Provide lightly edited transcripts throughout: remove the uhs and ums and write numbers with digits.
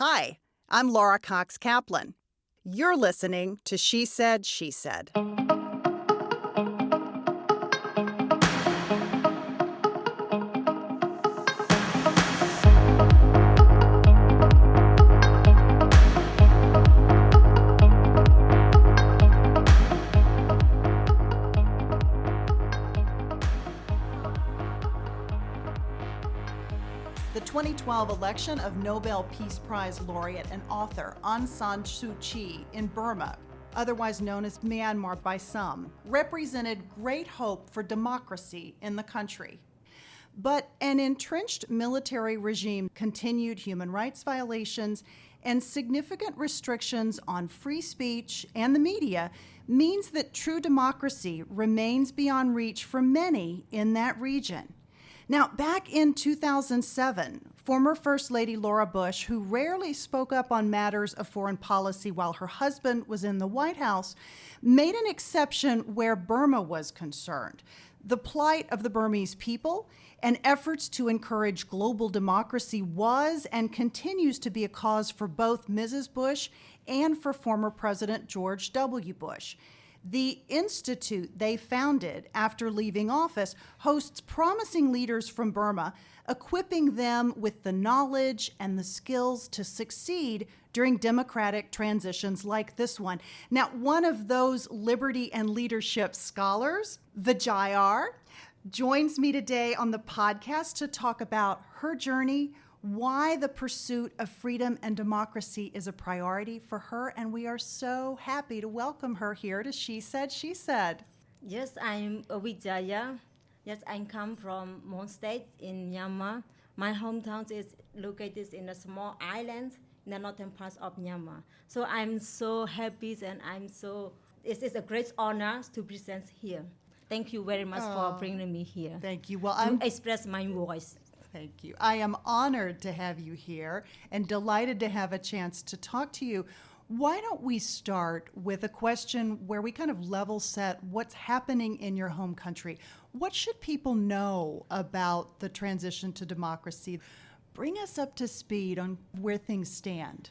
Hi, I'm Laura Cox Kaplan. You're listening to She Said, She Said. The 2012 election of Nobel Peace Prize laureate and author Aung San Suu Kyi in Burma, otherwise known as Myanmar by some, represented great hope for democracy in the country. But an entrenched military regime, continued human rights violations, and significant restrictions on free speech and the media means that true democracy remains beyond reach for many in that region. Now, back in 2007, former First Lady Laura Bush, who rarely spoke up on matters of foreign policy while her husband was in the White House, made an exception where Burma was concerned. The plight of the Burmese people and efforts to encourage global democracy was and continues to be a cause for both Mrs. Bush and for former President George W. Bush. The institute they founded after leaving office hosts promising leaders from Burma, equipping them with the knowledge and the skills to succeed during democratic transitions like this one. Now, one of those liberty and leadership scholars, Vijayar, joins me today on the podcast to talk about her journey, why the pursuit of freedom and democracy is a priority for her, and we are so happy to welcome her here to She Said, She Said. Yes, I'm Vijayar. Yes, I come from Mon State in Myanmar. My hometown is located in a small island in the northern part of Myanmar. So I'm so happy and it is a great honor to present here. Thank you very much for bringing me here. Thank you. Well, to express my voice. Thank you. I am honored to have you here and delighted to have a chance to talk to you. Why don't we start with a question where we kind of level set what's happening in your home country? What should people know about the transition to democracy? Bring us up to speed on where things stand.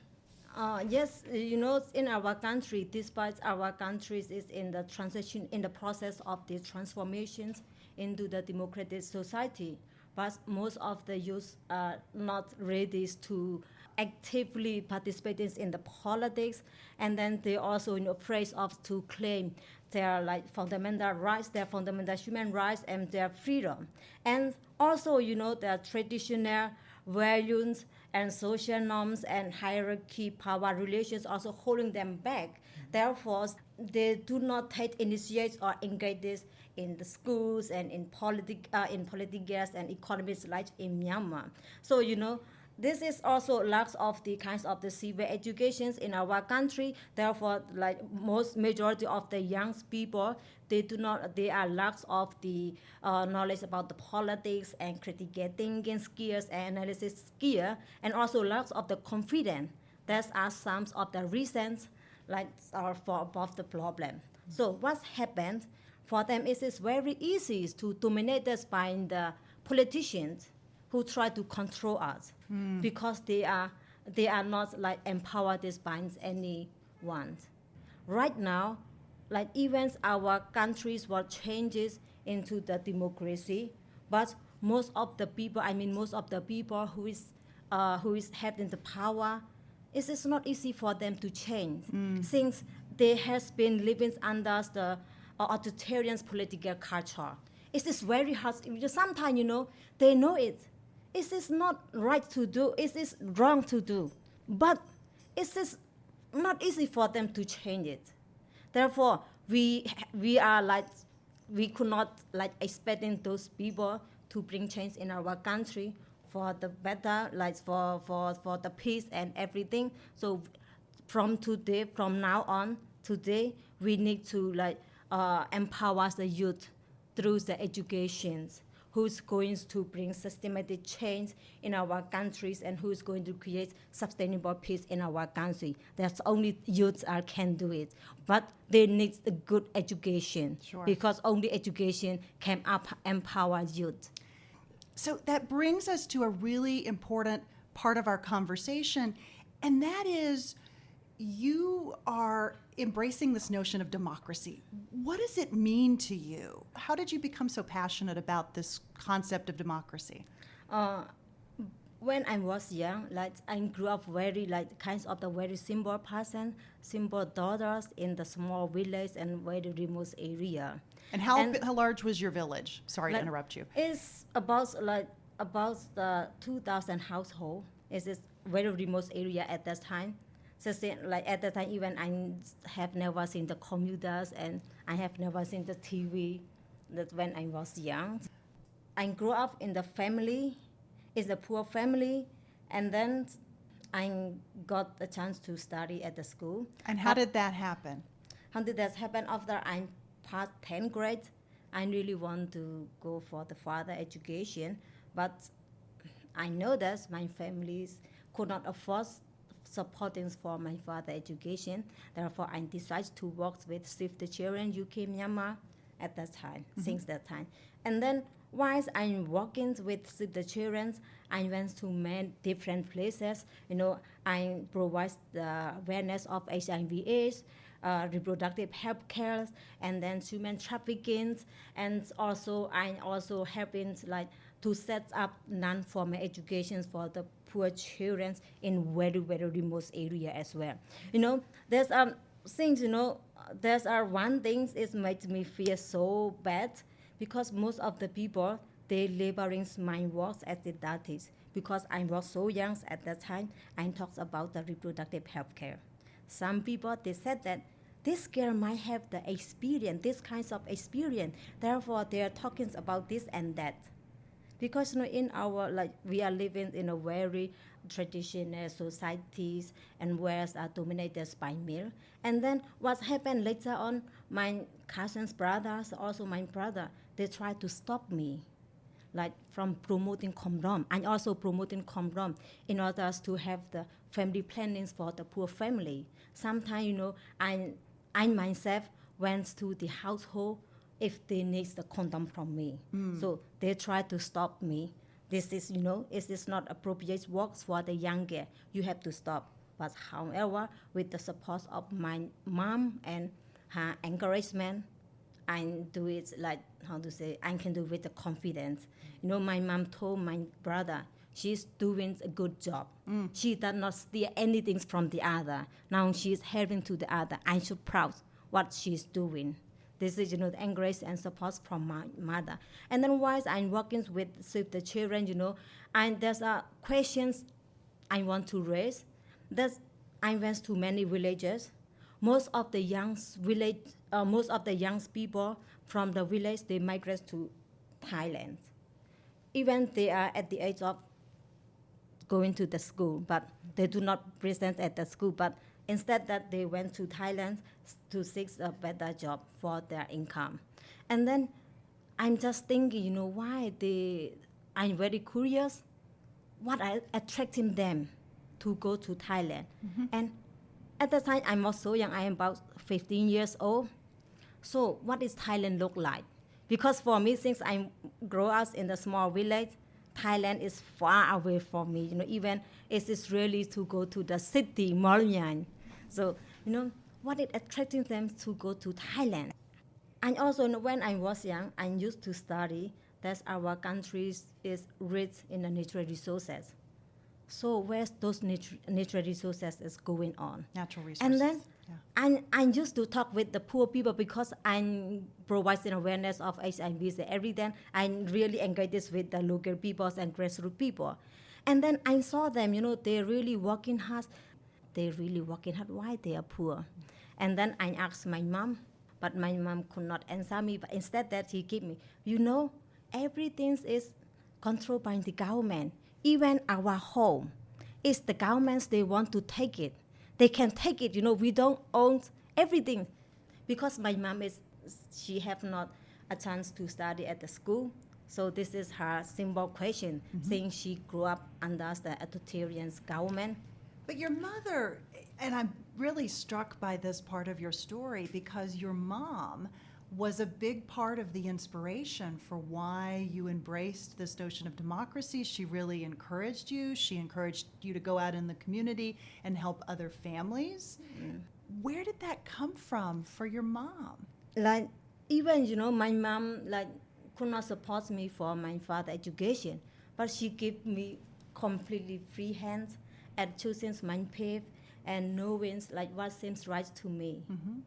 Yes, in our country, despite our countries is in the transition, in the process of the transformations into the democratic society, but most of the youth are not ready to actively participate in the politics, and then they also afraid of to claim their fundamental rights, their fundamental human rights, and their freedom, and also their traditional values and social norms and hierarchy power relations also holding them back. Therefore, they do not take initiative or engage this in the schools and in politics and economic life in Myanmar. So this is also lack of the kinds of the civil educations in our country. Therefore, most majority of the young people, they are lacks of the knowledge about the politics and critical thinking skills and analysis skill, and also lacks of the confidence. Those are some of the reasons are for above the problem. So what's happened for them is it's very easy to dominate us by the politicians who try to control us because they are not empowered by anyone. Right now, even our countries were changes into the democracy, but most of the people who is having the power, it is not easy for them to change since they has been living under the authoritarian political culture. It is very hard. Sometimes, they know it. It is not right to do. It is wrong to do. But it is not easy for them to change it. Therefore, we could not expecting those people to bring change in our country for the better, for the peace and everything. So from now on, today, we need to empower the youth through the educations, who's going to bring systematic change in our countries and who's going to create sustainable peace in our country. That's only youth can do it. But they need a good education because only education can empower youth. So that brings us to a really important part of our conversation. And that is, you are embracing this notion of democracy. What does it mean to you? How did you become so passionate about this concept of democracy? When I was young, like I grew up very like kinds of the very simple person, simple daughters in the small village and very remote area. And how large was your village? Sorry to Like, interrupt you. It's about the 2,000 household. It's this very remote area at that time. So like at that time, even I have never seen the computers and I have never seen the TV. That's when I was young. I grew up in the family. It's a poor family, and then I got a chance to study at the school. And how did that happen? How did that happen? After I passed 10th grade, I really want to go for the further education, but I know that my families could not afford supporting for my further education. Therefore, I decided to work with Save the Children UK Myanmar at that time, since that time. And then while I'm working with Save the Children, I went to many different places. I provide the awareness of HIV/AIDS, reproductive health care, and then human trafficking, and also I also helping like to set up non-formal education for the poor children in very remote area as well. There's things. There's one thing it makes me feel so bad because most of the people they laboring my work at the 30s because I was so young at that time. I talked about the reproductive health care. Some people they said that this girl might have the experience, this kinds of experience. Therefore, they are talking about this and that. Because in our we are living in a very traditional societies and whereas are dominated by male. And then what happened later on, my cousin's brothers, also my brother, they tried to stop me, like from promoting condom. I'm also promoting condom in order to have the family plannings for the poor family. Sometimes, I myself went to the household if they need the condom from me. So they try to stop me. This is, it is not appropriate work for the young girl. You have to stop. But however, with the support of my mom and her encouragement, I do it I can do it with the confidence. My mom told my brother, she's doing a good job. She does not steal anything from the other. Now she's helping to the other. I'm so proud what she's doing. This is, the encouragement and support from my mother. And then while I'm working with Save the Children, and there's questions I want to raise. I went to many villages. Most of the young people from the village, they migrate to Thailand. Even they are at the age of going to the school, but they do not present at the school, but instead that they went to Thailand to seek a better job for their income. And then I'm just thinking, why I'm very curious, what are attracting them to go to Thailand. And at the time, I was so young, I am about 15 years old. So what does Thailand look like? Because for me, since I grew up in the small village, Thailand is far away from me. Even it is really to go to the city, Marian. So, what is attracting them to go to Thailand? And also, when I was young, I used to study that our country is rich in the natural resources. So, where's those natural resources is going on? Natural resources. And then, I used to talk with the poor people because I'm providing awareness of HIV every day. I really engage with the local peoples and grassroots people. And then I saw them, they're really working hard. They're really working hard. Why they are poor? And then I asked my mom, but my mom could not answer me. But instead that he gave me, everything is controlled by the government. Even our home, it's the governments, they want to take it. They can take it, we don't own everything. Because my mom she have not a chance to study at the school. So this is her simple question, saying she grew up under the authoritarian government. But your mother, and I'm really struck by this part of your story because your mom was a big part of the inspiration for why you embraced this notion of democracy. She really encouraged you. She encouraged you to go out in the community and help other families. Where did that come from for your mom? Like, even, my mom, could not support me for my father education, but she gave me completely free hands at choosing my path and knowing, what seems right to me. Mm-hmm.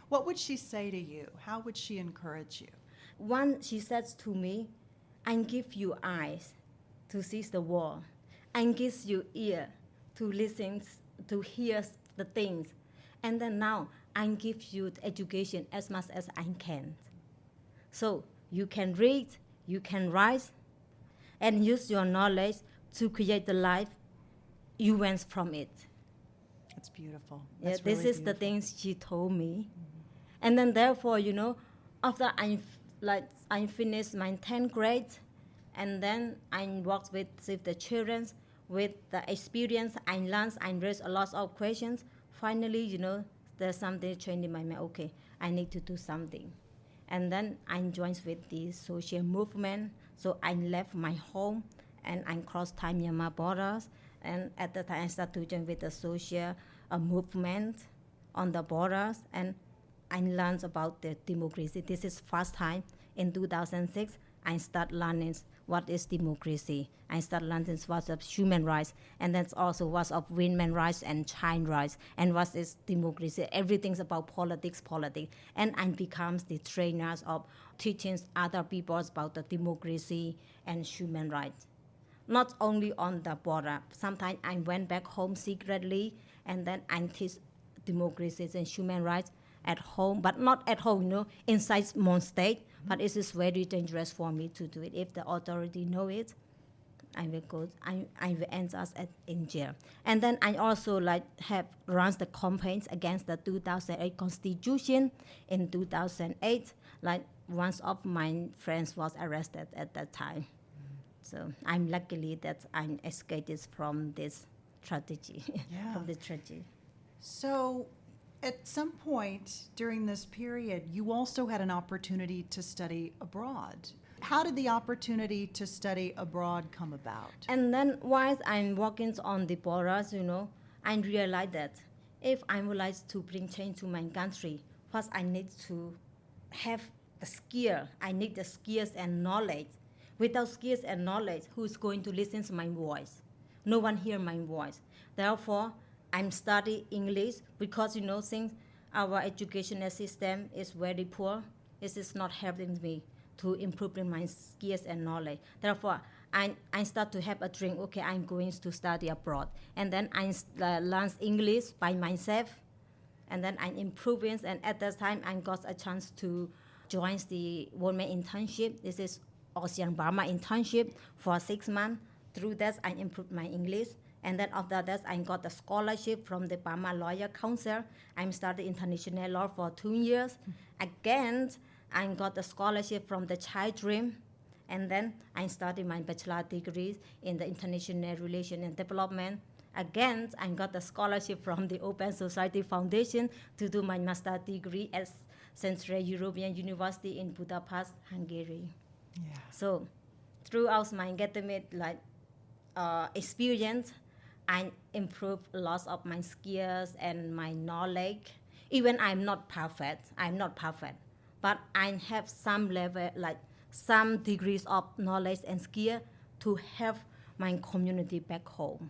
What would she say to you? How would she encourage you? One, she says to me, I give you eyes to see the world. I give you ear to listen, to hear the things. And then now, I give you the education as much as I can. So you can read, you can write, and use your knowledge to create the life you want from it. That's beautiful. This really is beautiful. the things she told me. And then therefore, after I finished my 10th grade, and then I worked with the children, with the experience I learned, I raised a lot of questions. Finally, there's something changed in my mind. Okay, I need to do something. And then I joined with the social movement. So I left my home and I crossed Thai-Myanmar borders. And at the time, I started to join with the social movement on the borders. And I learned about the democracy. This is first time in 2006 I start learning what is democracy. I start learning what is human rights, and that's also what of women's rights and child rights, and what is democracy. Everything's about politics. And I become the trainers of teaching other people about the democracy and human rights. Not only on the border. Sometimes I went back home secretly, and then I teach democracy and human rights at home, but not at home, inside Mon State. But it is very dangerous for me to do it. If the authority know it, I will go. I will end up in jail. And then I also have run the campaigns against the 2008 Constitution in 2008. One of my friends was arrested at that time. So I'm luckily that I'm escaped from this tragedy. Yeah. From the tragedy. So at some point during this period, you also had an opportunity to study abroad. How did the opportunity to study abroad come about? And then while I'm working on the borders, I realized that if I would like to bring change to my country, first I need to have the skill. I need the skills and knowledge. Without skills and knowledge, who's going to listen to my voice? No one hear my voice. Therefore, I'm studying English because, since our educational system is very poor, it is not helping me to improve my skills and knowledge. Therefore, I start to have a dream, okay, I'm going to study abroad. And then I learn English by myself, and then I'm improving. And at that time, I got a chance to join the women internship. This is ASEAN Burma internship for 6 months. Through that, I improved my English. And then after that, I got a scholarship from the Burma Lawyer Council. I studied international law for 2 years. Again, I got a scholarship from the Child Dream. And then I studied my bachelor degree in the international relations and development. Again, I got a scholarship from the Open Society Foundation to do my master degree at Central European University in Budapest, Hungary. Yeah. So throughout my academic experience, I improved lots of my skills and my knowledge. Even I'm not perfect, but I have some level, some degrees of knowledge and skill to help my community back home.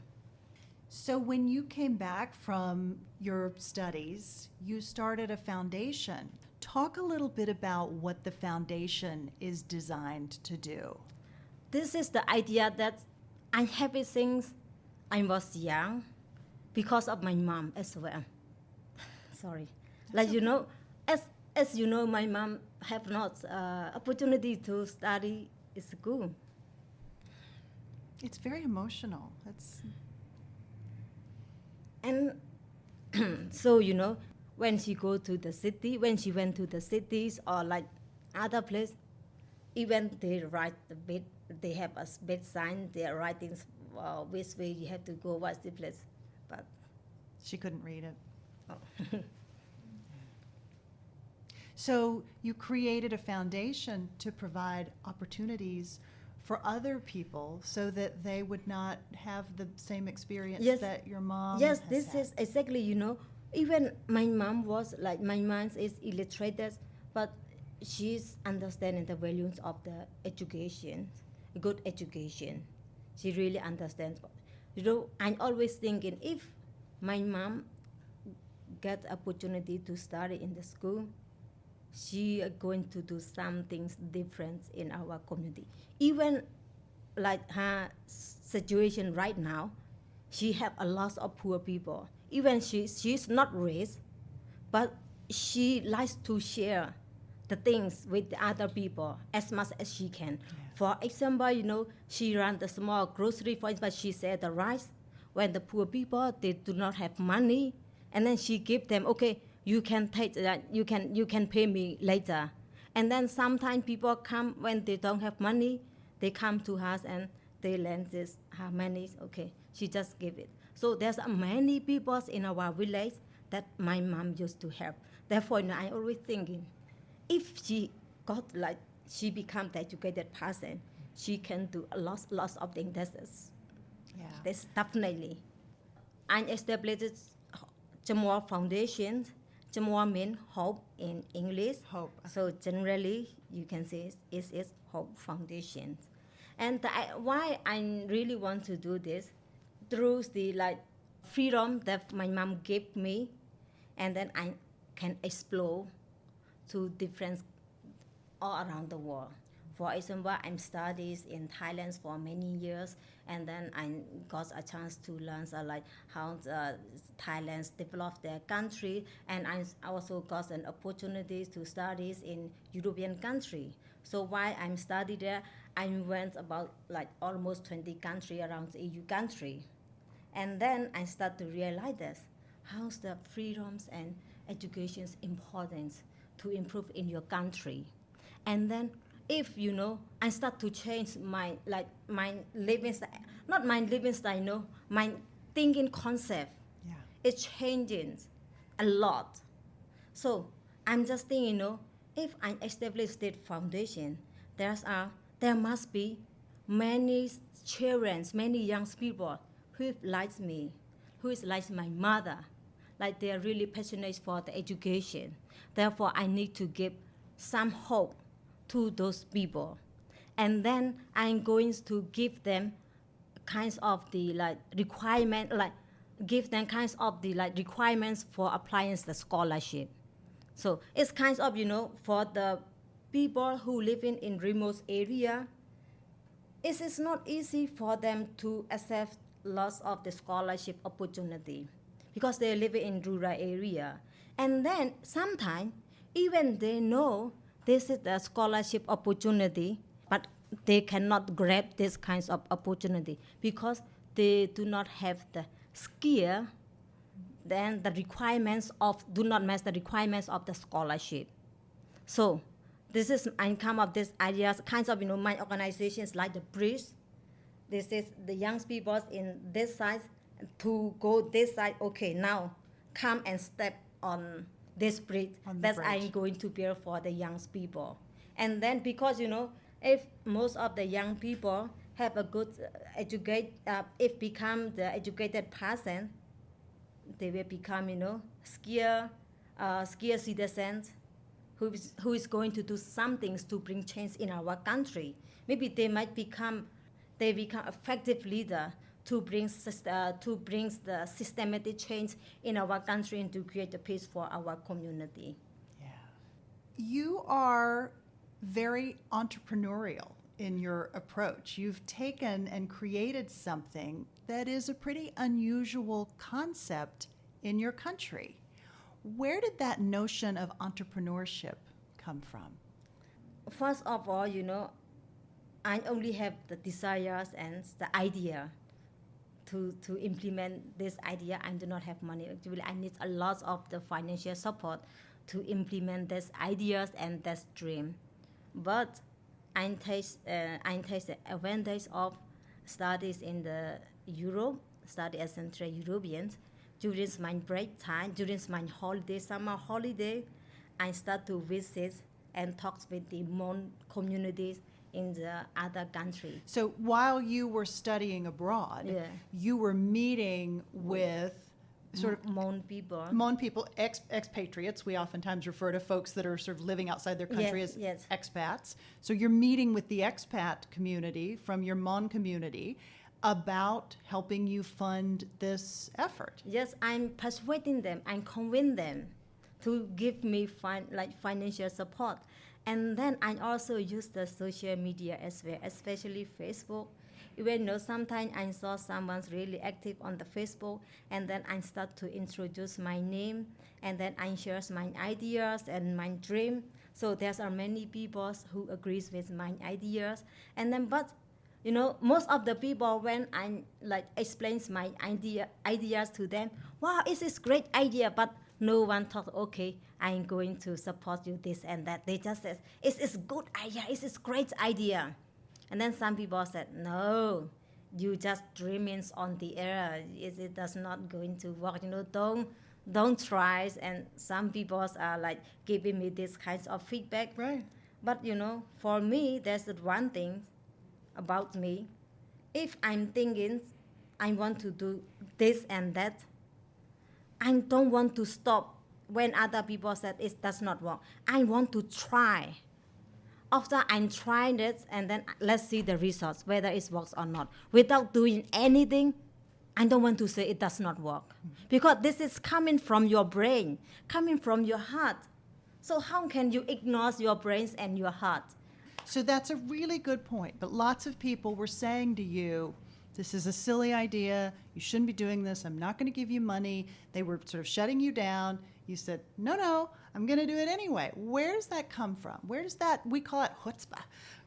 So when you came back from your studies, you started a foundation. Talk a little bit about what the foundation is designed to do. This is the idea that I have it since I was young because of my mom as well. Sorry. As you know, my mom have not opportunity to study in school. It's very emotional. And so, when she go to the city, when she went to the cities or other place, even they write the bit, they have a bit sign, they are writing which way you have to go, what's the place. But she couldn't read it. Oh. So you created a foundation to provide opportunities for other people so that they would not have the same experience Yes. that your mom Yes, has this had. is exactly, even my mom was like, my mom is illiterate, but she's understanding the values of the education, good education. She really understands. I'm always thinking if my mom get opportunity to study in the school, she are going to do some things different in our community. Even like her situation right now, she have a lot of poor people. Even she's not raised, but she likes to share the things with the other people as much as she can. For example, she ran the small grocery, for instance, she said the rice, when the poor people, they do not have money, and then she give them, okay, you can take that, you can pay me later. And then sometimes people come when they don't have money, they come to us and they lend this her money, okay, she just give it. So there's many people in our village that my mom used to help. Therefore, I always thinking, if she got like, she become the educated person, she can do a lot of things. That's definitely. I established Jamor Foundation. Jamor means hope in English. Hope. So generally, you can say it's Hope Foundation. And why I really want to do this, through the freedom that my mom gave me, and then I can explore to different all around the world. For example, I'm studies in Thailand for many years, and then I got a chance to learn how the Thailand's develop their country, and I also got an opportunity to study in European country. So while I'm studying there, I went about almost 20 countries around the EU country. And then I start to realize this, how's the freedoms and education's importance to improve in your country. And then if I start to change my living style, not my living style, my thinking concept. Yeah. It's changing a lot. So I'm just thinking, if I establish that foundation, there must be many children, many young people who like me, who is like my mother, like they are really passionate for the education. Therefore, I need to give some hope to those people. And then I'm going to give them kinds of the requirement, give them kinds of the requirements for applying the scholarship. So it's kinds of, for the people who live in remote area, it is not easy for them to accept lots of the scholarship opportunity because they live in rural area. And then sometimes even they know this is the scholarship opportunity, but they cannot grab this kinds of opportunity because they do not have the skill, then the requirements do not match the requirements of the scholarship. So this is, I come up this ideas, kinds of, my organizations like the bridge. This is the young people in this side to go this side. Okay, now come and step on this bridge that I'm going to build for the young people. And then because, if most of the young people have a good if become the educated person, they will become, skilled citizens who is going to do some things to bring change in our country. Maybe they become effective leader to bring the systematic change in our country and to create a peace for our community. Yeah. You are very entrepreneurial in your approach. You've taken and created something that is a pretty unusual concept in your country. Where did that notion of entrepreneurship come from? First of all, I only have the desires and the idea to implement this idea. I do not have money. Actually, I need a lot of the financial support to implement these ideas and this dream. But I take the advantage of studies in the Europe, study as Central Europeans. During my break time, during my holiday, summer holiday, I start to visit and talk with the Mon communities in the other country. So while you were studying abroad, Yeah. you were meeting with sort of Mon people. Mon people, expatriates. We oftentimes refer to folks that are sort of living outside their country Yes, as yes. expats. So you're meeting with the expat community from your Mon community about helping you fund this effort. Yes, I'm persuading them, I'm convincing them to give me financial support. And then I also use the social media as well, especially Facebook. Even though sometimes I saw someone's really active on the Facebook, and then I start to introduce my name, and then I share my ideas and my dream. So there are many people who agrees with my ideas. And then, but most of the people, when I explains my ideas to them, wow, it's a great idea, but no one thought, okay, I'm going to support you this and that. They just said, it's a good idea, it's a great idea. And then some people said, no, you just dreaming on the air. It does not going to work. Don't try. And some people are giving me this kinds of feedback. Right. But for me, there's one thing about me. If I'm thinking I want to do this and that, I don't want to stop when other people said it does not work. I want to try. After I'm trying it, and then let's see the results, whether it works or not. Without doing anything, I don't want to say it does not work. Because this is coming from your brain, coming from your heart. So how can you ignore your brains and your heart? So that's a really good point. But lots of people were saying to you, this is a silly idea. You shouldn't be doing this. I'm not going to give you money. They were sort of shutting you down. You said, no, I'm going to do it anyway. Where does that come from? Where does that, we call it chutzpah,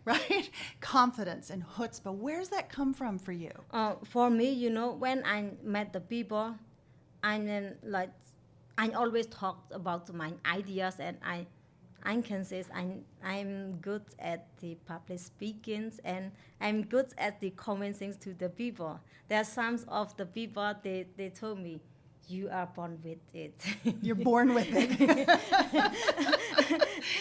right? Confidence and chutzpah. Where does that come from for you? For me, when I met the people, I always talk about my ideas, and I can say I'm good at the public speaking, and I'm good at the convincing to the people. There are some of the people, they told me, you are born with it. You're born with it.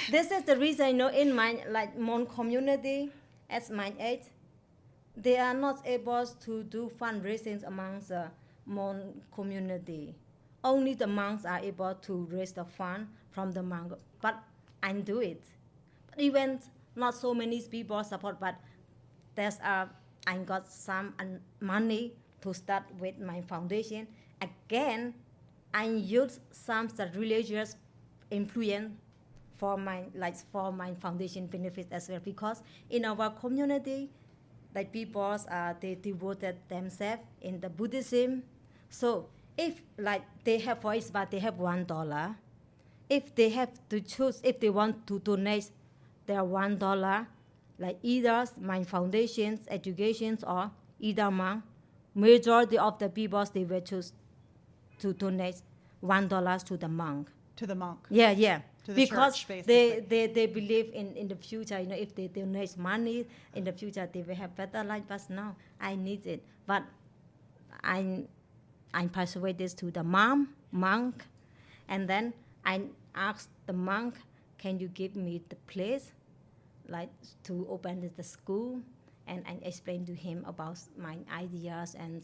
This is the reason, in my Mon community, at my age, they are not able to do fundraising amongst the Mon community. Only the monks are able to raise the fund from the monk, but I do it. But even not so many people support, but I got some money to start with my foundation. Again, I use some religious influence for my foundation benefits as well, because in our community, people they devoted themselves in the Buddhism. So if they have, for example, they have $1, if they have to choose, if they want to donate their $1, either my foundation's educations or either monk, majority of the people, they will choose to donate $1 to the monk. To the monk. Yeah. To the because church, they believe in the future, if they donate money, in the future they will have better life. But now I need it. But I'm persuaded to the monk, and then I asked the monk, can you give me the place, to open the school? And I explained to him about my ideas and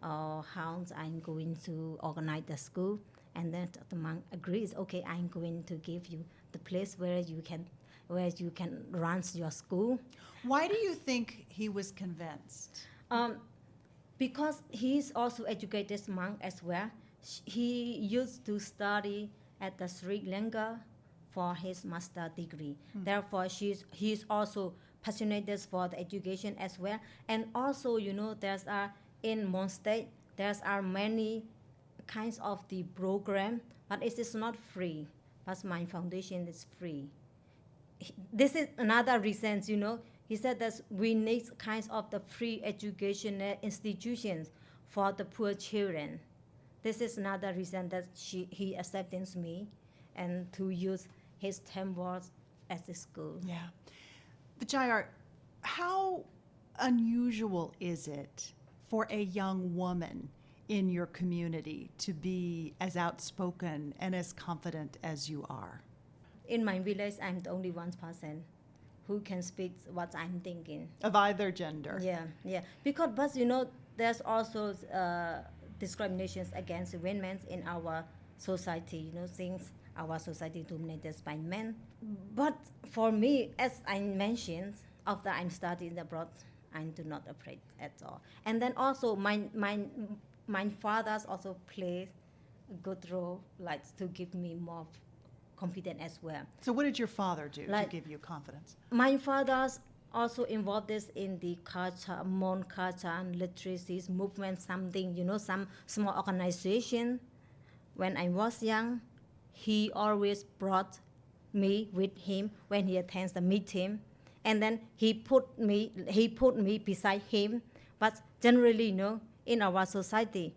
how I'm going to organize the school. And then the monk agrees, okay, I'm going to give you the place where you can run your school. Why do you think he was convinced? Because he's also educated monk as well. He used to study at the Sri Lanka for his master degree. Therefore, he's also passionate for the education as well. And also, in Mon State, there's many kinds of the program, but it is not free. But my foundation is free. This is another reason, he said that we need kinds of the free educational institutions for the poor children. This is another reason that he accepts me and to use his temples as a school. Yeah. Vijayar, how unusual is it for a young woman in your community to be as outspoken and as confident as you are? In my village, I'm the only one person who can speak what I'm thinking. Of either gender. Yeah. Because, but there's also discriminations against women in our society. Since our society dominated by men. But for me, as I mentioned, after I'm studying abroad, I do not afraid at all. And then also my fathers also play a good role, like to give me more confidence as well. So what did your father do to give you confidence? My father's also involved this in the culture, Mon culture and literacy movement, something, some small organization. When I was young, he always brought me with him when he attends the meeting, and then he put me beside him. But generally, in our society,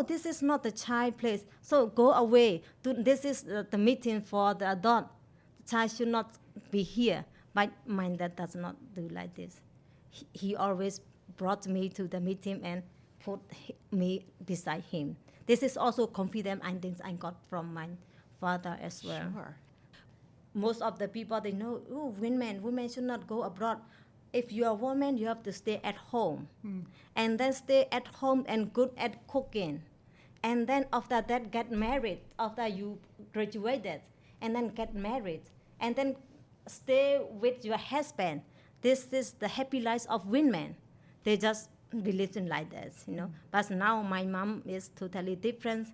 this is not the child place, so go away. This is the meeting for the adult. The child should not be here. But mine dad does not do like this. He always brought me to the meeting and put me beside him. This is also confidence I think I got from my father as well. Sure. Most of the people, they know, women should not go abroad. If you are a woman, you have to stay at home. And then stay at home and good at cooking. And then after that, get married after you graduated. And then get married. And then stay with your husband. This is the happy life of women. They just believe in like that, But now my mom is totally different.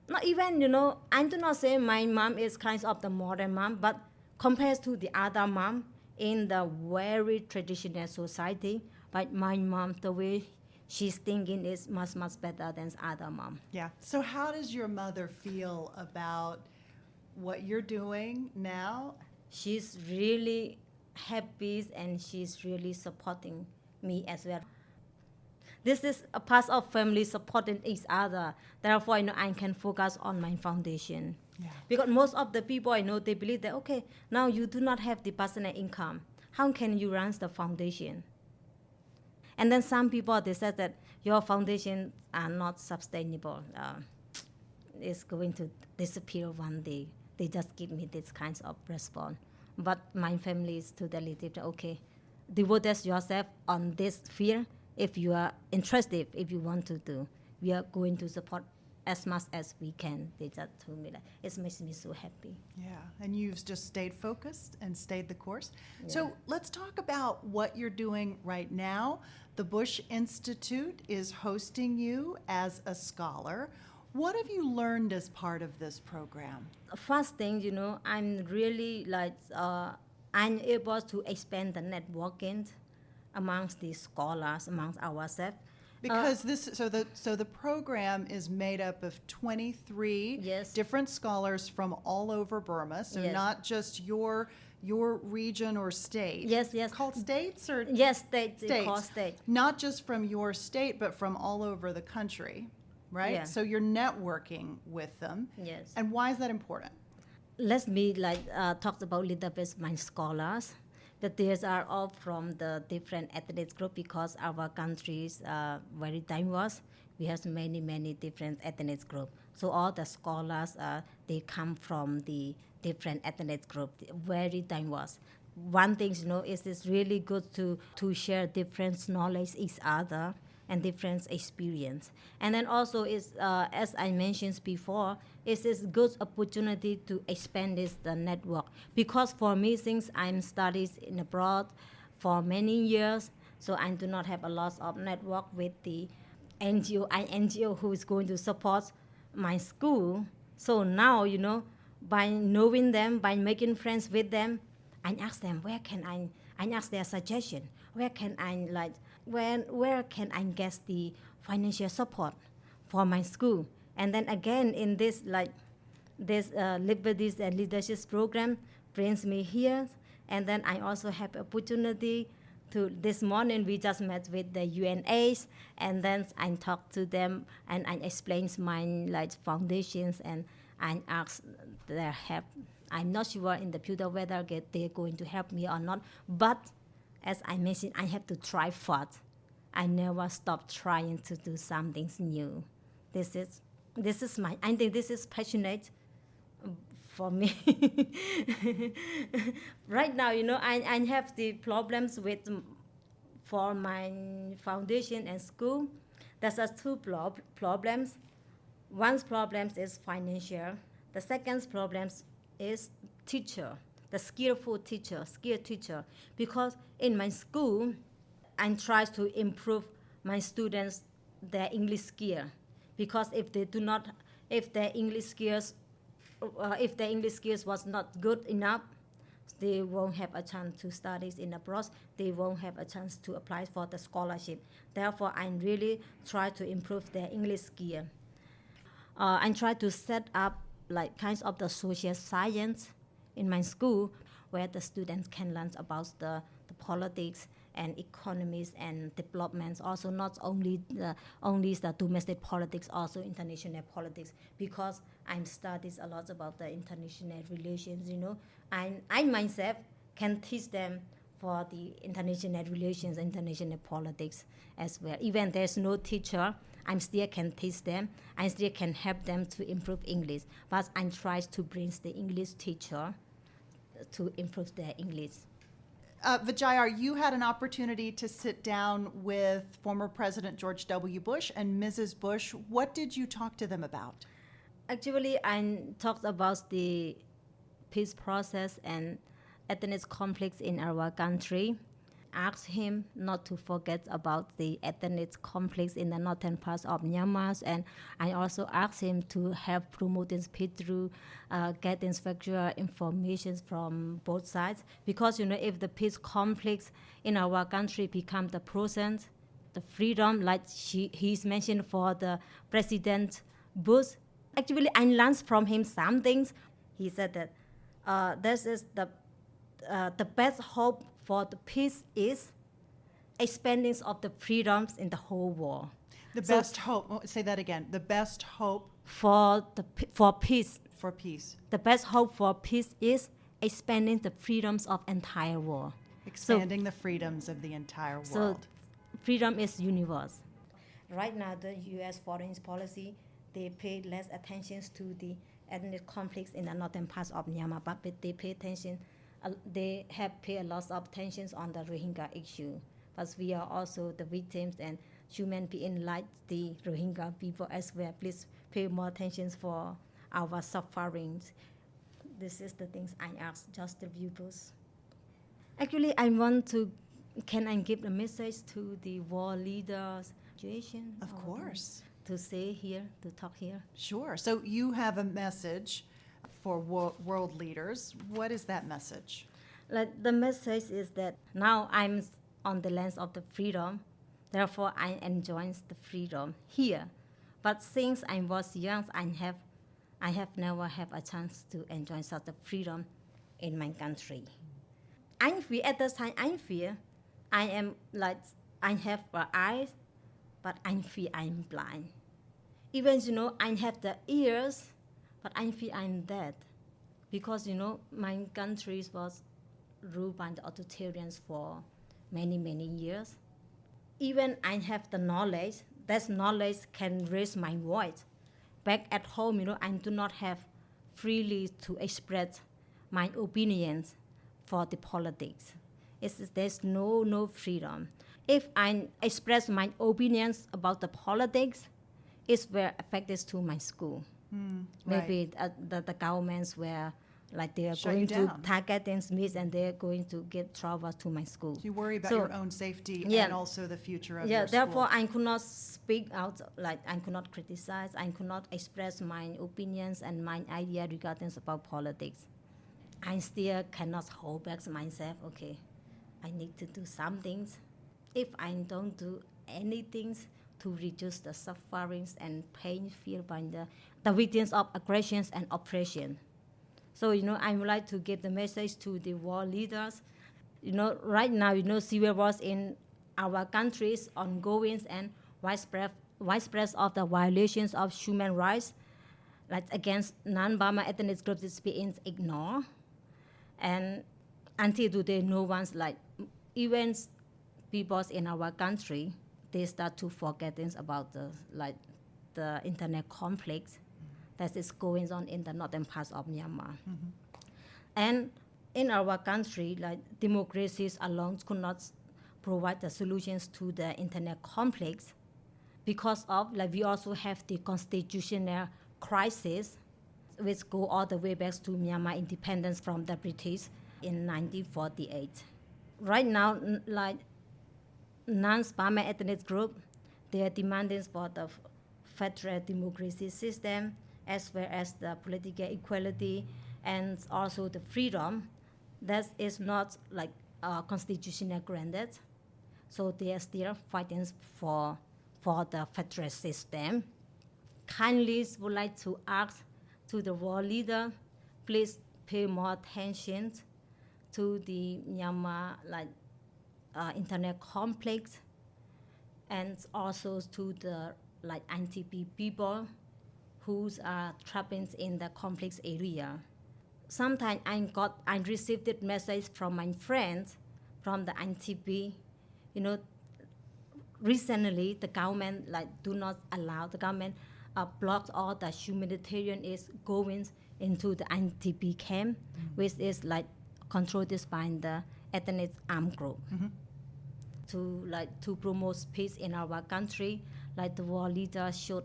Not even, I do not say my mom is kind of the modern mom, but compared to the other mom in the very traditional society, but my mom, the way she's thinking is much, much better than other mom. Yeah. So how does your mother feel about what you're doing now? She's really happy and she's really supporting me as well. This is a part of family supporting each other. Therefore, I can focus on my foundation. Yeah. Because most of the people I know, they believe that, okay, now you do not have the personal income. How can you run the foundation? And then some people, they said that your foundation are not sustainable. It's going to disappear one day. They just give me this kind of response. But my family is totally different. Okay, devote yourself on this field. If you are interested, if you want to do, we are going to support as much as we can. They just told me that. It makes me so happy. Yeah, and you've just stayed focused and stayed the course. Yeah. So let's talk about what you're doing right now. The Bush Institute is hosting you as a scholar. What have you learned as part of this program? First thing, I'm really I'm able to expand the networking amongst the scholars, amongst ourselves. Because the program is made up of 23 Yes. different scholars from all over Burma. So Yes. not just your region or state. Yes. Called states or Yes, state. They call states. state. Not just from your state, but from all over the country, right? Yeah. So you're networking with them. Yes. And why is that important? Let me talk about a little bit my scholars. That these are all from the different ethnic group because our country is very diverse. We have many different ethnic groups. So all the scholars, they come from the different ethnic group, very diverse. One thing, is it's really good to share different knowledge each other and different experience. And then also is, as I mentioned before, it's a good opportunity to expand the network. Because for me, since I'm studied in abroad for many years, so I do not have a lot of network with the NGO who is going to support my school. So now, by knowing them, by making friends with them, I ask them, where can I ask their suggestion. Where can where can I get the financial support for my school? And then again, in this Liberties and Leadership program brings me here. And then I also have opportunity to, this morning we just met with the UNAs, and then I talked to them and I explained my foundations, and I asked their help. I'm not sure in the future whether they're going to help me or not, but as I mentioned, I have to try first. I never stop trying to do something new. I think this is passionate for me. Right now, I have the problems with for my foundation and school. There's two problems. One problem is financial. The second problem is teacher, the skilled teacher. Because in my school, I try to improve my students their English skill. Because if their English skills was not good enough, they won't have a chance to study in abroad. They won't have a chance to apply for the scholarship. Therefore, I really try to improve their English skill. I try to set up like kinds of the social science in my school where the students can learn about the politics and economies and developments. Also, not only the domestic politics, also international politics. Because I'm studies a lot about the international relations. I myself can teach them for the international relations, international politics as well. Even there's no teacher, I still can teach them. I still can help them to improve English. But I try to bring the English teacher to improve their English. Vijayar, you had an opportunity to sit down with former President George W. Bush and Mrs. Bush. What did you talk to them about? Actually, I talked about the peace process and ethnic conflicts in our country. Asked him not to forget about the ethnic conflicts in the northern parts of Myanmar, and I also asked him to help promoting peace through getting factual information from both sides. Because if the peace conflicts in our country become the present, the freedom like he's mentioned for the President Bush. Actually, I learned from him some things. He said that this is the best hope for the peace is expanding of the freedoms in the whole world. The best hope. Say that again. The best hope for peace. For peace. The best hope for peace is expanding the freedoms of entire world. Expanding the freedoms of the entire world. So freedom is universal. Right now, the U.S. foreign policy, they pay less attention to the ethnic conflicts in the northern parts of Myanmar, but they pay attention. They have paid a lot of attention on the Rohingya issue. But we are also the victims and human beings like the Rohingya people as well. Please pay more attention for our sufferings. This is the things I ask just the viewers. Actually, can I give a message to the world leaders? Of course. To say here, to talk here. Sure. So you have a message for world leaders. What is that message? The message is that now I'm on the land of the freedom, therefore I enjoy the freedom here. But since I was young, I have never had a chance to enjoy such a freedom in my country. I feel at this time, I am like, I have eyes, but I feel I'm blind. Even, I have the ears, but I feel I'm dead. Because, my country was ruled by the authoritarians for many, many years. Even I have the knowledge, that knowledge can raise my voice. Back at home, I do not have freely to express my opinions for the politics. There's no freedom. If I express my opinions about the politics, it's very affected to my school. Maybe the governments were like they are going to target me and they're going to give trouble to my school. You worry about your own safety and also the future of your school. Therefore I could not speak out, like I could not criticize, I could not express my opinions and my idea regarding about politics. I still cannot hold back myself. Okay, I need to do some things. If I don't do anything to reduce the sufferings and pain felt by the victims of aggressions and oppression. So, I would like to give the message to the world leaders. Right now, civil wars in our countries ongoing and widespread of the violations of human rights, like against non-Burma ethnic groups is being ignored. And until today, no one's like, even people in our country, they start to forget things about the internet conflicts. that is going on in the northern parts of Myanmar. And in our country, like democracies alone could not provide the solutions to the internet conflicts because of like we also have the constitutional crisis which go all the way back to Myanmar independence from the British in 1948. Right now, like non-Burma ethnic group, they are demanding for the federal democracy system as well as the political equality and also the freedom that is not like constitutional granted. So they are still fighting for the federal system. Kindly would like to ask to the world leader, please pay more attention to the Myanmar internet conflict and also to the NTP people who are trapped in the conflict area. Sometimes I received a message from my friends from the NTP. Recently the government do not allow the government blocks all the humanitarian aid going into the NTP camp, which is controlled by the ethnic armed group. To promote peace in our country, the world leader should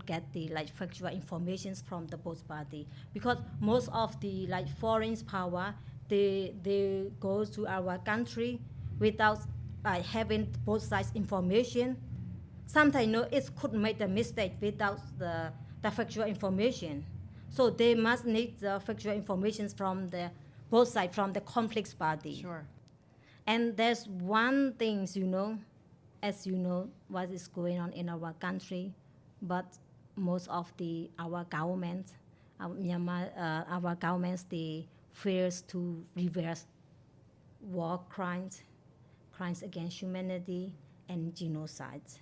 get the factual information from the both parties, because most of the foreign power they go to our country without having both sides information. Sometimes it could make a mistake without the factual information. So they must need the factual information from the both sides, from the conflict party. Sure. And there's one thing, as you know, what is going on in our country, but most of our governments, our governments, they fears to reverse war crimes against humanity, and genocides.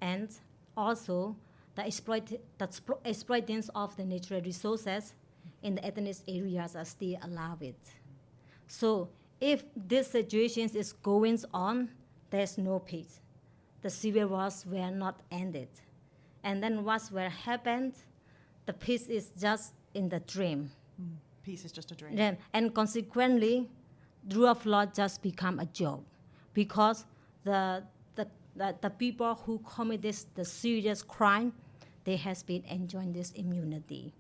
And also, the exploiting of the natural resources in the ethnic areas are still allowed. So if this situation is going on, there's no peace. The civil wars were not ended. And then what will happen? The peace is just in the dream. Peace is just a dream. And consequently, rule of law just become a joke, because the people who committed the serious crime, they has been enjoying this immunity.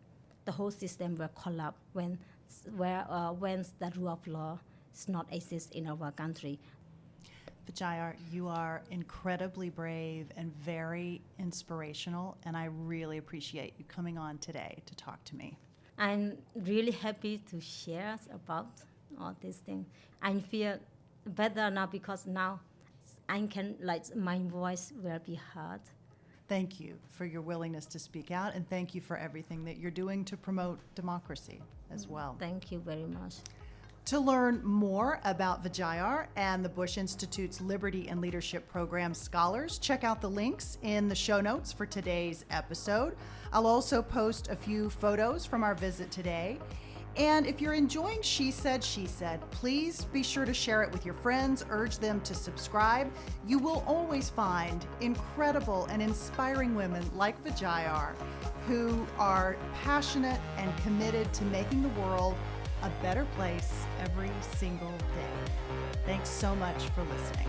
The whole system will collapse when the rule of law does not exist in our country. Vijayar, you are incredibly brave and very inspirational, and I really appreciate you coming on today to talk to me. I'm really happy to share about all these things. I feel better now because now I can, my voice will be heard. Thank you for your willingness to speak out, and thank you for everything that you're doing to promote democracy as well. Thank you very much. To learn more about Vijayar and the Bush Institute's Liberty and Leadership Program scholars, check out the links in the show notes for today's episode. I'll also post a few photos from our visit today. And if you're enjoying She Said, please be sure to share it with your friends, urge them to subscribe. You will always find incredible and inspiring women like Vijayar who are passionate and committed to making the world a better place every single day. Thanks so much for listening.